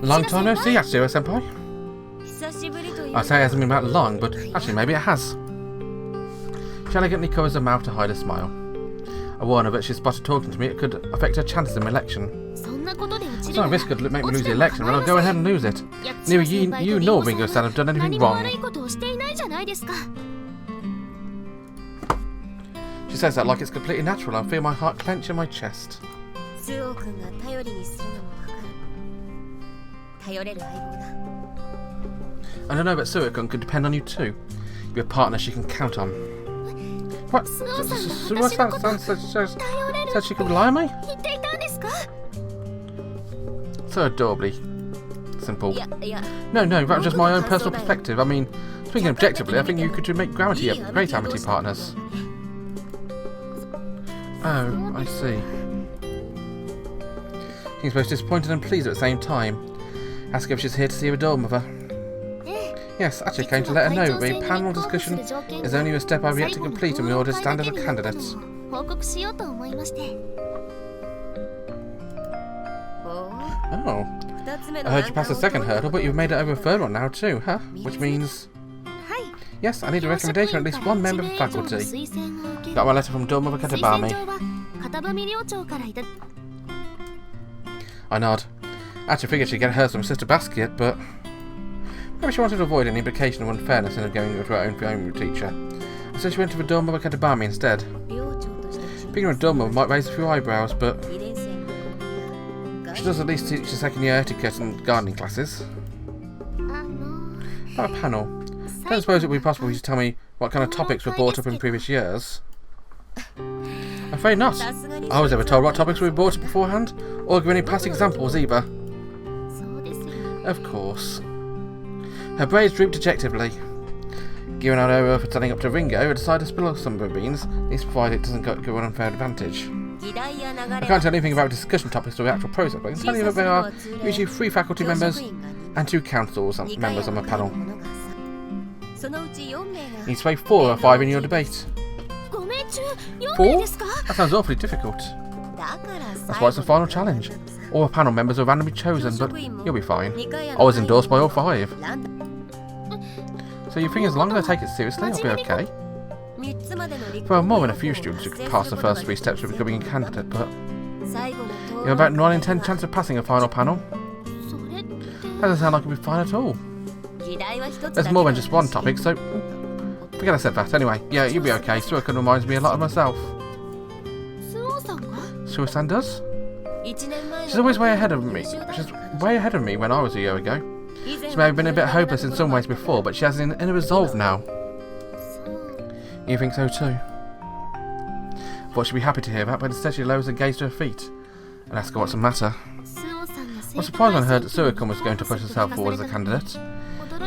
Long time no see, Yatsushiro-senpai. I say it hasn't been that long, but actually maybe it has. She elegantly covers her mouth to hide a smile. I warn her that she's spotted talking to me, it could affect her chances in the election. It's not a risk could make me lose the election, but I'll go ahead and lose it. Neither you nor Ringo-san have done anything wrong. She says that like it's completely natural. I feel my heart clench in my chest. And I know that Suoh-kun could depend on you too. You're a partner she can count on. What? Suoh-san said she could rely on me? So adorably simple. No, that was just my own personal perspective. I mean, speaking objectively, I think you could make great amity partners. Oh, I see. She's both disappointed and pleased at the same time. Ask her if she's here to see her doll mother. Yes, actually came to let her know that the panel discussion is only a step I've yet to complete in order to stand as a candidate. Oh. I heard you passed the second hurdle, but you've made it over a third one now too, huh? Which means... Yes, I need a recommendation from at least one member of the faculty. Got my letter from Domo Akademy. I nod. Actually figured she'd get hers from Sister Basquiat, but... Maybe she wanted to avoid any implication of unfairness in her going to her own primary teacher. So she went to the Domo Akademy instead. Being a Domo might raise a few eyebrows, but... She does at least teach the second year etiquette and gardening classes. About a panel. Don't suppose it would be possible for you to tell me what kind of topics were brought up in previous years? I'm afraid not. I was never told what topics were brought up beforehand, or give any past examples either. Of course. Her braids drooped dejectedly. Given out over for turning up to Ringo, I decided to spill some beans, at least provided it doesn't go an unfair advantage. I can't tell anything about discussion topics or the actual process, but I can tell you that there are usually 3 faculty members and 2 council members on the panel. You need to sway 4 or 5 in your debate. 4? That sounds awfully difficult. That's why it's the final challenge. All the panel members are randomly chosen, but you'll be fine. I was endorsed by all 5. So you think as long as I take it seriously, I'll be okay? There are more than a few students who could pass the first 3 steps of becoming a candidate, but... You have about 9 in 10 chance of passing a final panel. That doesn't sound like it'll be fine at all. There's more than just one topic, so... Forget I said that. Anyway, yeah, you'll be okay. Suoh-kun reminds me a lot of myself. Suoh-san does? She's always way ahead of me. She's way ahead of me when I was a year ago. She may have been a bit hopeless in some ways before, but she has an inner resolve now. You think so too? I thought she'd be happy to hear that, but instead she lowers her gaze to her feet and asks her what's the matter. I was surprised when I heard that Suoh-kun was going to push herself forward as a candidate.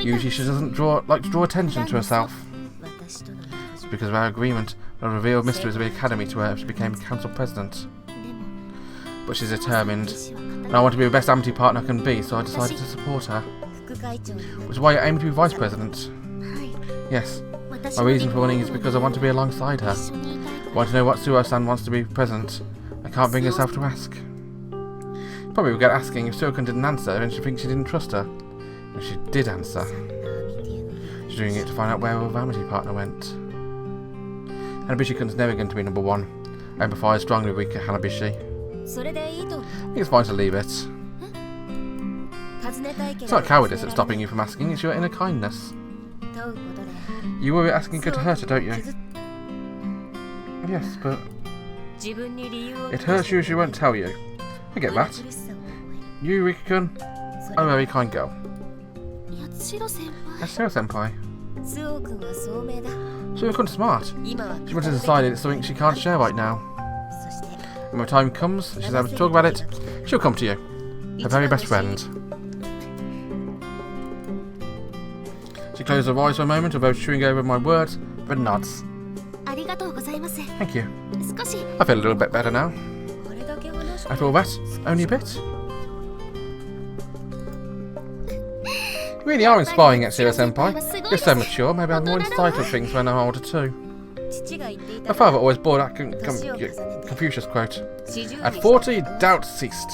Usually she doesn't like to draw attention to herself. It's because of our agreement that revealed mysteries of the academy to her if she became council president. But she's determined, and I want to be the best amity partner I can be, so I decided to support her. Which is why I aim to be vice president. Yes, my reason for winning is because I want to be alongside her. I want to know what Suoh-san wants to be president. I can't bring herself to ask. Probably regret asking if Suoh-kun didn't answer and she thinks she didn't trust her. If she did answer, she's doing it to find out where her amity partner went. Hanabishi-kun's never going to be number 1. I empathize strongly with Hanabishi. I think it's fine to leave it. It's not cowardice that's stopping you from asking, it's your inner kindness. You worry asking could hurt her, don't you? Yes, but... It hurts you if she won't tell you. I get that. You, Rika-kun, are a very kind girl. Yatsushiro-senpai. Suoh-kun's smart. She must have decided it's something she can't share right now. When the time comes, she's able to talk about it, she'll come to you. Her very best friend. She closed her eyes for a moment, although chewing over my words, but nods. Thank you. I feel a little bit better now. After all that, only a bit. You really are inspiring, Yatsushiro-senpai. You're so mature, maybe I have more insight of things when I'm older too. My father always bore that Confucius quote. At 40, doubt ceased.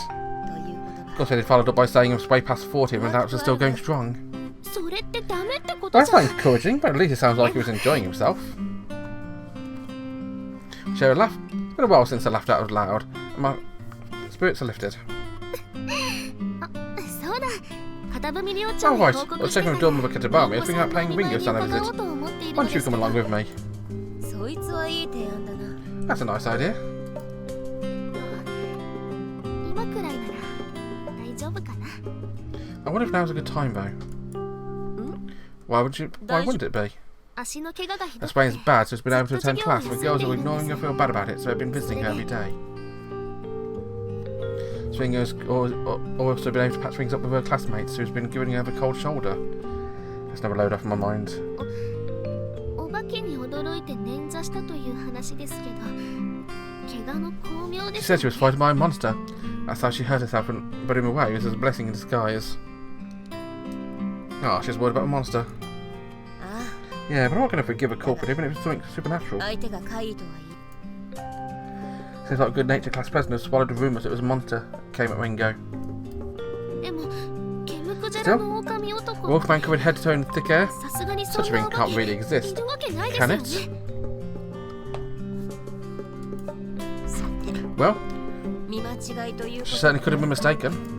course, they followed up by saying it was way past 40 and doubts are still going strong. That's not encouraging, but at least it sounds like he was enjoying himself. Share a laugh. It's been a while since I laughed out loud, and my spirits are lifted. Oh right, I was checking with Dorm of Katabami. I was thinking about playing Ringo on a visit. Why don't you come along with me? That's a nice idea. I wonder if now's a good time though. Why wouldn't it be? Her sprain's bad, so she's been able to attend class. The girls are ignoring her, feel bad about it, so I've been visiting her every day. Swingers also been able to patch things up with her classmates, who's been giving her the cold shoulder. That's never load off in my mind. She said she was fighting by a monster. That's how she hurt herself and put him away. It was a blessing in disguise. Oh, she's worried about a monster. Yeah, but I'm not going to forgive a culprit even if it's something supernatural. Seems like a good-natured class president has swallowed the rumours it was a monster that came at Ringo. Still, Wolfman covered head to toe in thick hair? Such a thing can't really exist, can it? Well, she certainly could have been mistaken.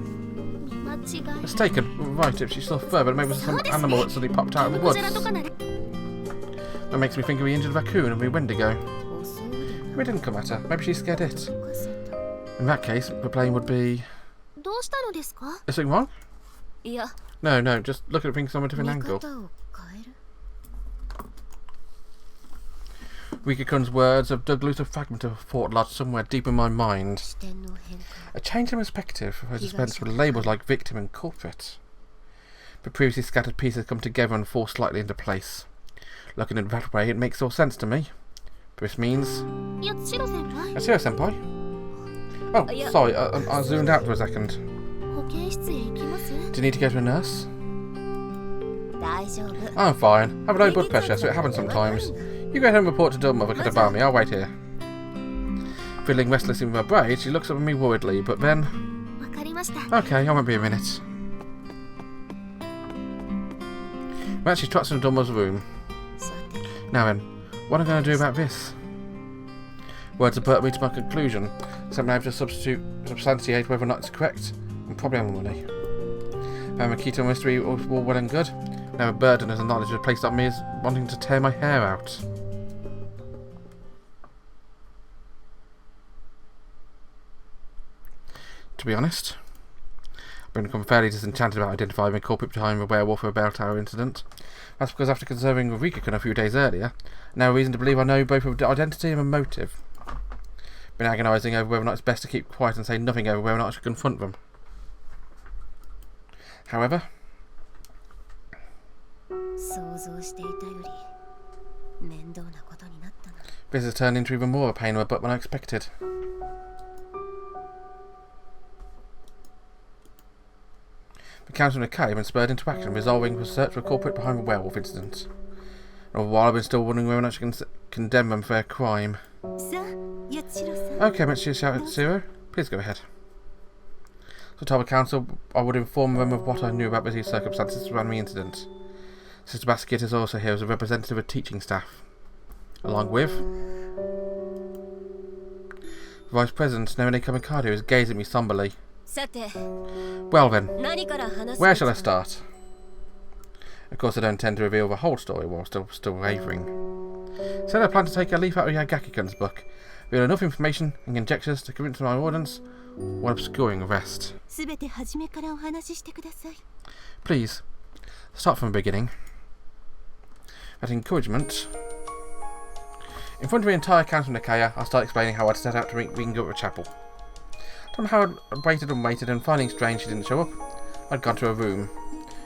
Mistaken? Right, if she's still further, maybe it was some animal that suddenly popped out of the woods. That makes me think of the injured raccoon and the Wendigo. Maybe it didn't come at her. Maybe she scared it. In that case, the plane would be... Is something wrong? No, just look at things from a different angle. Rika-kun's words have dug loose a fragment of a thought lodged somewhere deep in my mind. A change in perspective was dispensed with labels like victim and culprit. The previously scattered pieces come together and fall slightly into place. Looking at it that way, it makes all sense to me. This means... Yatsuro-senpai? Oh, sorry, I zoomed out for a second. Do you need to go to a nurse? I'm fine. I have low blood pressure, so it happens sometimes. You go ahead and report to Dorm of Katabami, I'll wait here. Feeling restless in my brain, she looks up at me worriedly, but then... Okay, I won't be a minute. Right, she trots into Dormo's room. Now then, what am I going to do about this? Words have brought me to my conclusion, except I have to substantiate whether or not it's correct, and probably I'm money. Makito mystery all well and good. Now a burden as a knowledge was placed on me as wanting to tear my hair out. To be honest, I've become fairly disenchanted about identifying the culprit behind the werewolf or bell tower incident. That's because after conserving with Rika-kun a few days earlier, now reason to believe I know both of the identity and the motive. Been agonising over whether or not it's best to keep quiet and say nothing over whether or not I should confront them. However, this has turned into even more of a pain in the butt than I expected. The Council of Nicaea have been spurred into action, resolving the search for a culprit behind the werewolf incident. And while I've been still wondering whether or not I can condemn them for their crime. Okay, Mr. Yatsuro, please go ahead. So tell the council I would inform them of what I knew about the circumstances surrounding the incident. Sister Basket is also here as a representative of teaching staff. Along with... The Vice President, Naone Kamikado, is gazing at me somberly. Well then, where shall I start? Of course I don't intend to reveal the whole story while still wavering. Said I plan to take a leaf out of Yagaki-kun's book, reveal enough information and conjectures to convince my audience, while obscuring the rest. Please, start from the beginning. At encouragement, in front of the entire Council of Nicaea, I'll start explaining how I'd set out to meet Ringo at the chapel. Tell them how I'd waited and finding strange she didn't show up, I'd gone to her room.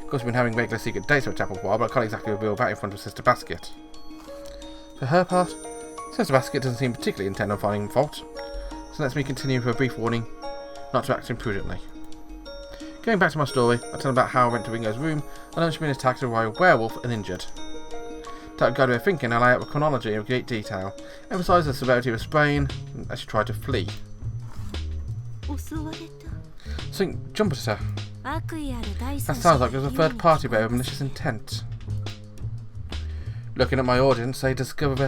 Of course, we've been having regular secret dates at the chapel for a while, but I can't exactly reveal that in front of Sister Basket. For her part, Sister Basket doesn't seem particularly intent on finding fault, so lets me continue with a brief warning not to act imprudently. Going back to my story, I tell them about how I went to Ringo's room and learned she'd been attacked by a werewolf and injured. To guide her thinking, I lay out the chronology in great detail, emphasise the severity of the sprain as she tried to flee. Something jumped at her. That sounds like there's a third party there with malicious intent. Looking at my audience, they discuss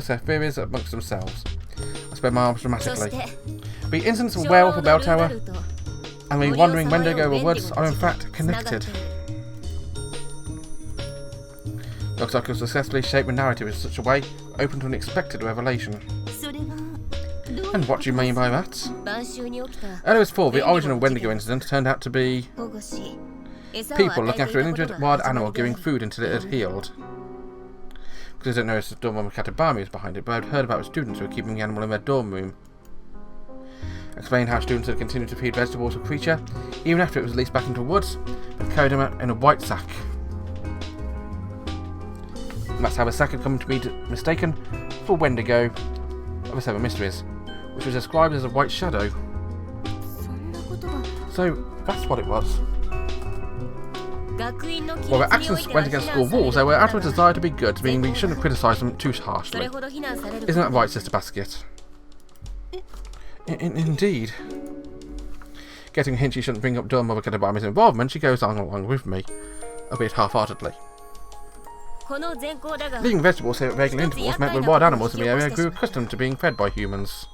their theories amongst themselves. I spread my arms dramatically. Be incidents of werewolf or bell tower, and me wandering Wendigo or woods are in fact connected. Looks like I've successfully shaped the narrative in such a way, open to an expected revelation. And what do you mean by that? Earlier this fall, the original Wendigo incident turned out to be people looking after an injured wild animal, giving food until it had healed. Because I don't know if the dorm Academy is behind it, but I'd heard about students who were keeping the animal in their dorm room. Explained how students had continued to feed vegetables to the creature, even after it was released back into the woods, but carried him out in a white sack. And that's how the sack had come to be mistaken for Wendigo of the Seven Mysteries, which was described as a white shadow. So that's what it was. While their actions went against school rules, they were out of a desire to be good, meaning we shouldn't criticise them too harshly. Isn't that right, Sister Basket? Indeed. Getting a hint she shouldn't bring up Dorm Academy's involvement, she goes on along with me, albeit half-heartedly. Leaving vegetables here at regular intervals meant that wild animals in the area grew accustomed to being fed by humans.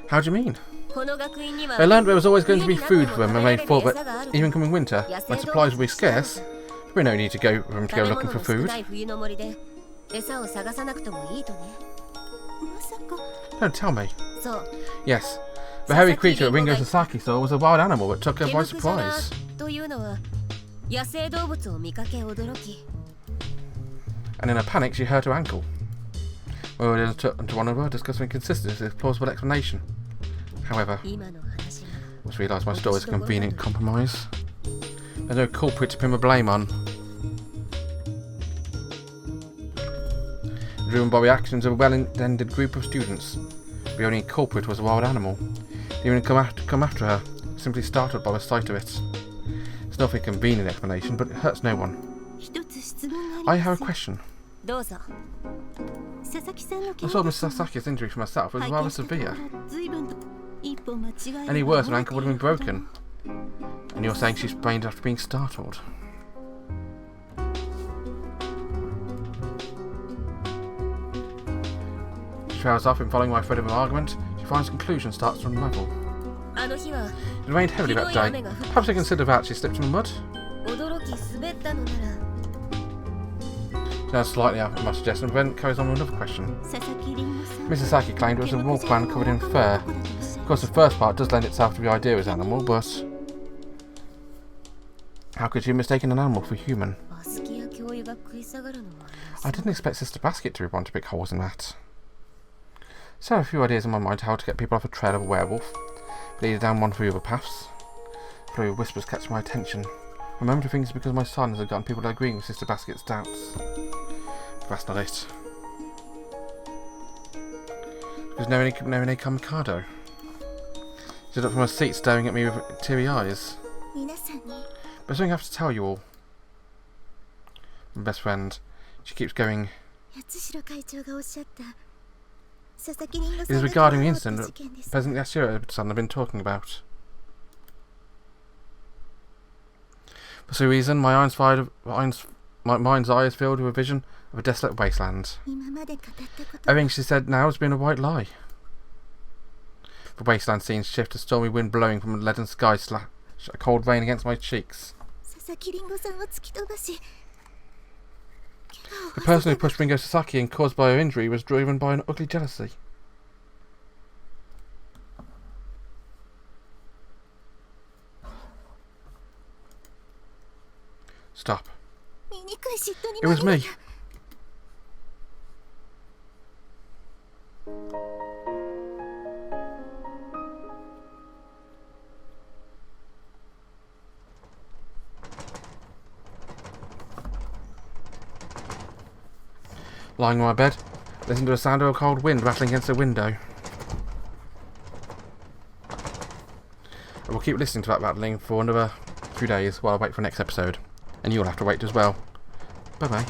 How do you mean? They learned there was always going to be food for them, and they thought that even coming winter, when supplies would be scarce, there would be no need to go for them to go looking for food. Don't tell me. Yes, the hairy creature that Ringo Sasaki saw was a wild animal that took her by surprise. And in a panic, she hurt her ankle. We were into one another, discussing inconsistencies with plausible explanation. However, I must realise my story is a convenient compromise. There's no culprit to pin the blame on. Driven by the actions of a well-intended group of students, the only culprit was a wild animal. They even come after her, simply startled by the sight of it. It's not a convenient explanation, but it hurts no one. I have a question. I saw Miss Sasaki's injury for myself was rather severe. Any worse, an ankle would have been broken. And you're saying she sprained after being startled. She trails off in following my thread of an argument. She finds conclusion starts to unravel. It rained heavily that day. Perhaps I consider that she slipped in the mud. Now slightly after my suggestion, Brent carries on with another question. Mrs. Sasaki claimed it was a wall plan covered in fur. Of course, the first part does lend itself to the idea of an animal, but how could she have mistaken an animal for human? I didn't expect Sister Basket to want to pick holes in that. So I have a few ideas in my mind how to get people off a trail of a werewolf, lead down one of the other paths. Flurry of whispers catch my attention. Remember to think it's because my silence has gotten people to agreeing with Sister Basket's doubts. But that's not it. Because no Kamikado. She stood up from her seat staring at me with teary eyes. But something I have to tell you all. My best friend, she keeps going. It is regarding the incident that President Yatsushiro-san have been talking about. For some reason, my mind's eye is filled with a vision of a desolate wasteland. Everything she said now has been a white lie. The wasteland scenes shift, a stormy wind blowing from a leaden sky, a cold rain against my cheeks. The person who pushed Ringo Sasaki and caused by her injury was driven by an ugly jealousy. Stop. It was me. Lying on my bed, listening to the sound of a cold wind rattling against the window. I will keep listening to that rattling for another few days while I wait for the next episode. And you'll have to wait as well. Bye bye.